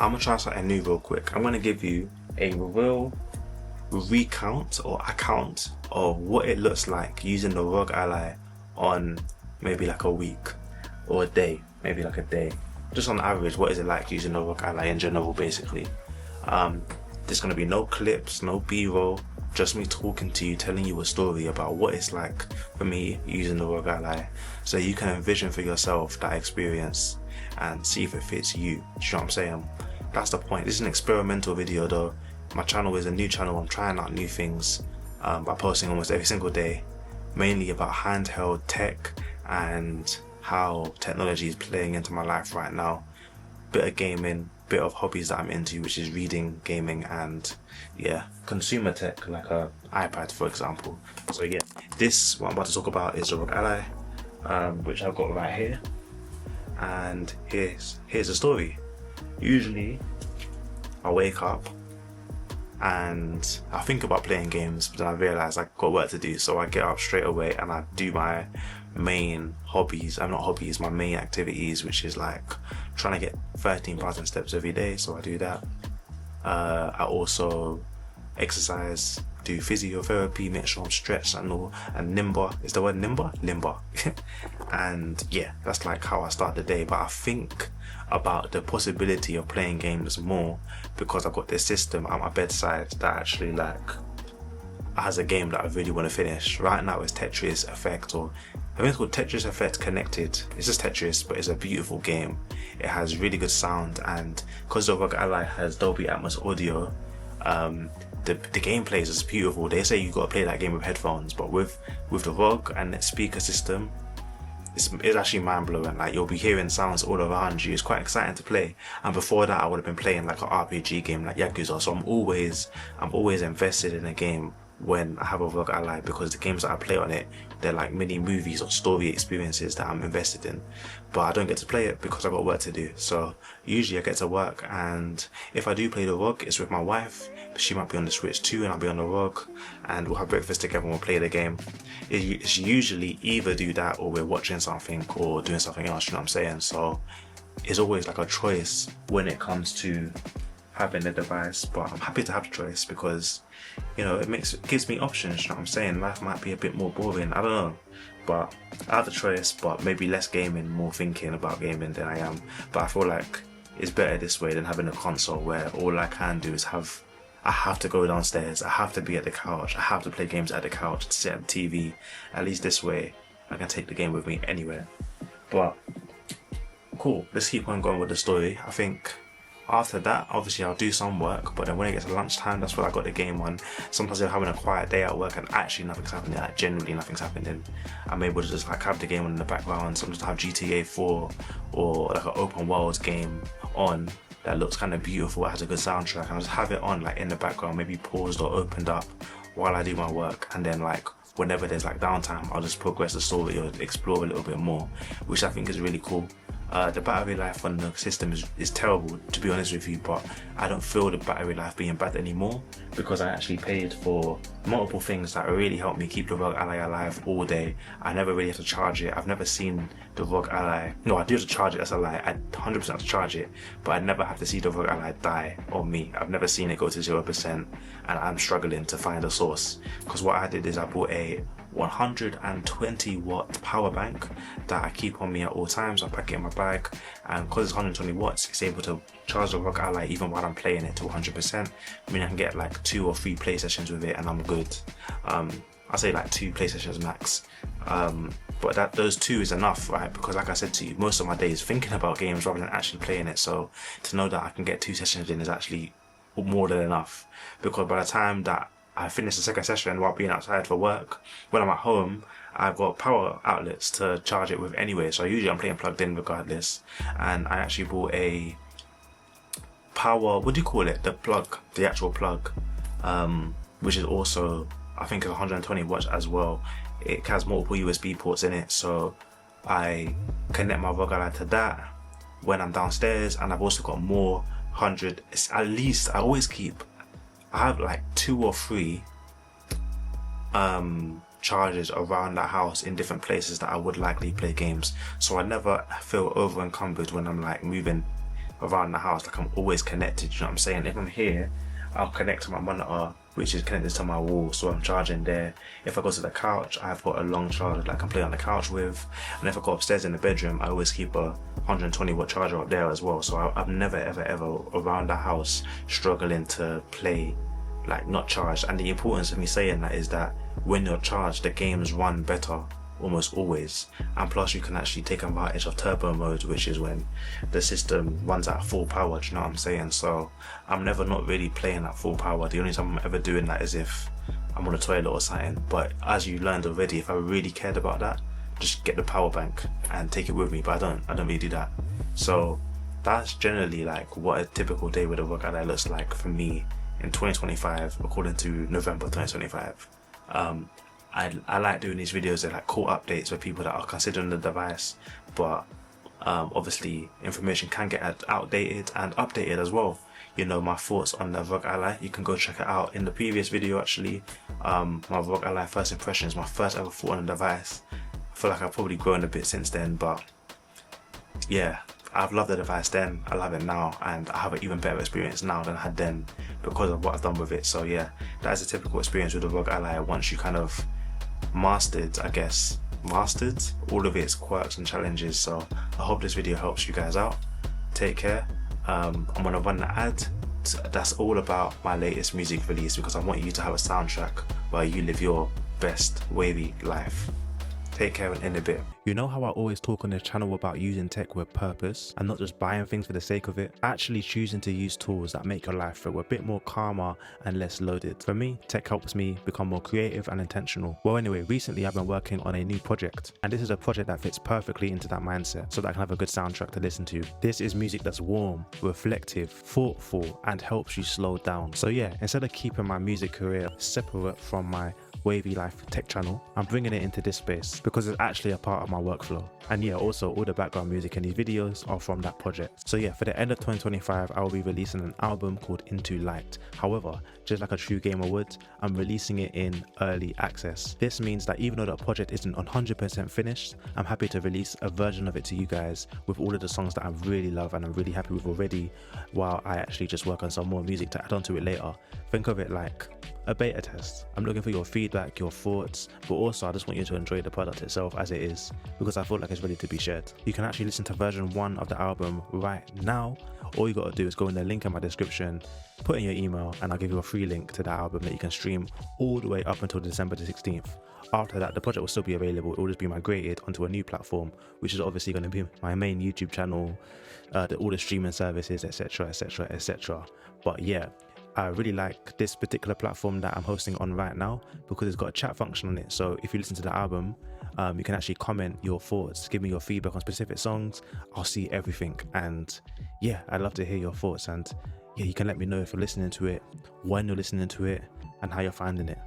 I'm gonna try something new real quick. I'm gonna give you a real recount or account of what it looks like using the ROG Ally on maybe like a week or a day, maybe like a day. Just on average, what is it like using the ROG Ally in general, basically. There's gonna be no clips, no B-roll, just me talking to you, telling you a story about what it's like for me using the ROG Ally, so you can envision for yourself that experience and see if it fits you. Do you know what I'm saying? That's the point. This is an experimental video though. My channel is a new channel. I'm trying out new things by posting almost every single day, mainly about handheld tech and how technology is playing into my life right now. Bit of gaming, bit of hobbies that I'm into, which is reading, gaming, and yeah, consumer tech like a iPad, for example. So yeah, this what I'm about to talk about is the ROG Ally, which I've got right here. And here's the story. Usually, I wake up and I think about playing games, but then I realise I've got work to do, so I get up straight away and I do my main hobbies. I'm not hobbies, my main activities, which is like trying to get 13,000 steps every day, so I do that. I also exercise, do physiotherapy, make sure I'm stretched and all, and nimble. Is the word nimble? Limber. And yeah, that's like how I start the day. But I think about the possibility of playing games more because I've got this system at my bedside that actually like has a game that I really want to finish. Right now it's Tetris Effect, or I think it's called Tetris Effect Connected. It's just Tetris, but it's a beautiful game. It has really good sound, and because the ROG Ally has Dolby Atmos audio, the gameplay is just beautiful. They say you got to play that game with headphones, but with the ROG and its speaker system, it's actually mind-blowing. Like, you'll be hearing sounds all around you. It's quite exciting to play. And before that I would have been playing like an RPG game like Yakuza, so I'm always invested in a game when I have a ROG Ally, because the games that I play on it, they're like mini movies or story experiences that I'm invested in. But I don't get to play it because I've got work to do. So usually I get to work, and if I do play the ROG, it's with my wife. She might be on the Switch too and I'll be on the ROG, and we'll have breakfast together and we'll play the game. It's usually either do that or we're watching something or doing something else, you know what I'm saying? So it's always like a choice when it comes to having the device, but I'm happy to have the choice because, you know, it gives me options, you know what I'm saying? Life might be a bit more boring, I don't know, but I have the choice, but maybe less gaming, more thinking about gaming than I am. But I feel like it's better this way than having a console where all I can do is I have to go downstairs, I have to be at the couch, I have to play games at the couch, sit at the TV. At least this way I can take the game with me anywhere. But cool, let's keep on going with the story. I think after that, obviously I'll do some work, but then when it gets to lunchtime, that's when I got the game on. Sometimes I'm having a quiet day at work and actually nothing's happening, like genuinely nothing's happening. I'm able to just like have the game on in the background. Sometimes I have GTA 4 or like an open world game on that looks kind of beautiful, it has a good soundtrack, and I'll just have it on like in the background, maybe paused or opened up while I do my work, and then like whenever there's like downtime, I'll just progress the story or explore a little bit more, which I think is really cool. The battery life on the system is terrible, to be honest with you, but I don't feel the battery life being bad anymore because I actually paid for multiple things that really help me keep the ROG Ally alive all day. I never really have to charge it. I've never seen the ROG Ally, no, I do have to charge it, that's a lie, I 100% have to charge it, but I never have to see the ROG Ally die on me. I've never seen it go to 0%, and I'm struggling to find a source, because what I did is I bought a 120 watt power bank that I keep on me at all times. I pack it in my bag, and because it's 120 watts, it's able to charge the ROG Ally even while I'm playing it to 100%. I mean, I can get like 2 or 3 play sessions with it and I'm good. I say like 2 play sessions max, but those 2 is enough, right? Because like I said to you, most of my day is thinking about games rather than actually playing it, so to know that I can get 2 sessions in is actually more than enough, because by the time that I finish the second session while being outside for work, when I'm at home, I've got power outlets to charge it with anyway, so usually I'm playing plugged in regardless. And I actually bought a power, what do you call it? The plug, the actual plug, which is also, I think it's 120 watts as well. It has multiple USB ports in it, so I connect my ROG Ally to that when I'm downstairs, and I've also got more 100, at least I have like 2 or 3 chargers around the house in different places that I would likely play games, so I never feel over encumbered when I'm like moving around the house. Like I'm always connected, you know what I'm saying? If I'm here, I'll connect to my monitor, which is connected to my wall, so I'm charging there. If I go to the couch, I've got a long charger that I can play on the couch with. And if I go upstairs in the bedroom, I always keep a 120 watt charger up there as well. So I'm never ever around the house struggling to play like not charged. And the importance of me saying that is that when you're charged, the games run better almost always, and plus you can actually take advantage of turbo mode, which is when the system runs at full power, do you know what I'm saying? So I'm never not really playing at full power. The only time I'm ever doing that is if I'm on a toilet or something. But as you learned already, if I really cared about that, just get the power bank and take it with me. But I don't really do that. So that's generally like what a typical day with a ROG Ally looks like for me in 2025, according to November 2025. I like doing these videos. They're like cool updates for people that are considering the device, but obviously information can get outdated and updated as well. You know, my thoughts on the ROG Ally, you can go check it out in the previous video actually. My ROG Ally first impressions, my first ever thought on the device. I feel like I've probably grown a bit since then, but yeah, I've loved the device then, I love it now, and I have an even better experience now than I had then because of what I've done with it. So yeah, that is a typical experience with the ROG Ally once you kind of mastered all of its quirks and challenges. So I hope this video helps you guys out. Take care. I'm gonna run the ad that's all about my latest music release, because I want you to have a soundtrack where you live your best wavy life. Take care, and in a bit. You know how I always talk on this channel about using tech with purpose and not just buying things for the sake of it? Actually choosing to use tools that make your life feel a bit more calmer and less loaded. For me, tech helps me become more creative and intentional. Well anyway, recently I've been working on a new project, and this is a project that fits perfectly into that mindset so that I can have a good soundtrack to listen to. This is music that's warm, reflective, thoughtful, and helps you slow down. So yeah, instead of keeping my music career separate from my Wavy Life tech channel, I'm bringing it into this space because it's actually a part of my workflow. And yeah, also all the background music in these videos are from that project. So yeah, for the end of 2025, I will be releasing an album called Into Light. However, just like a true gamer would, I'm releasing it in early access. This means that even though the project isn't 100% finished, I'm happy to release a version of it to you guys with all of the songs that I really love and I'm really happy with already, while I actually just work on some more music to add on to it later. Think of it like a beta test. I'm looking for your feedback, your thoughts, but also I just want you to enjoy the product itself as it is, because I feel like it's ready to be shared. You can actually listen to version 1 of the album right now. All you gotta do is go in the link in my description, put in your email, and I'll give you a free link to that album that you can stream all the way up until December the 16th. After that, the project will still be available. It will just be migrated onto a new platform, which is obviously going to be my main YouTube channel, all the streaming services, etc, etc, etc. But yeah, I really like this particular platform that I'm hosting on right now because it's got a chat function on it. So if you listen to the album, you can actually comment your thoughts, give me your feedback on specific songs. I'll see everything, and yeah, I'd love to hear your thoughts. And yeah, you can let me know if you're listening to it, when you're listening to it, and how you're finding it.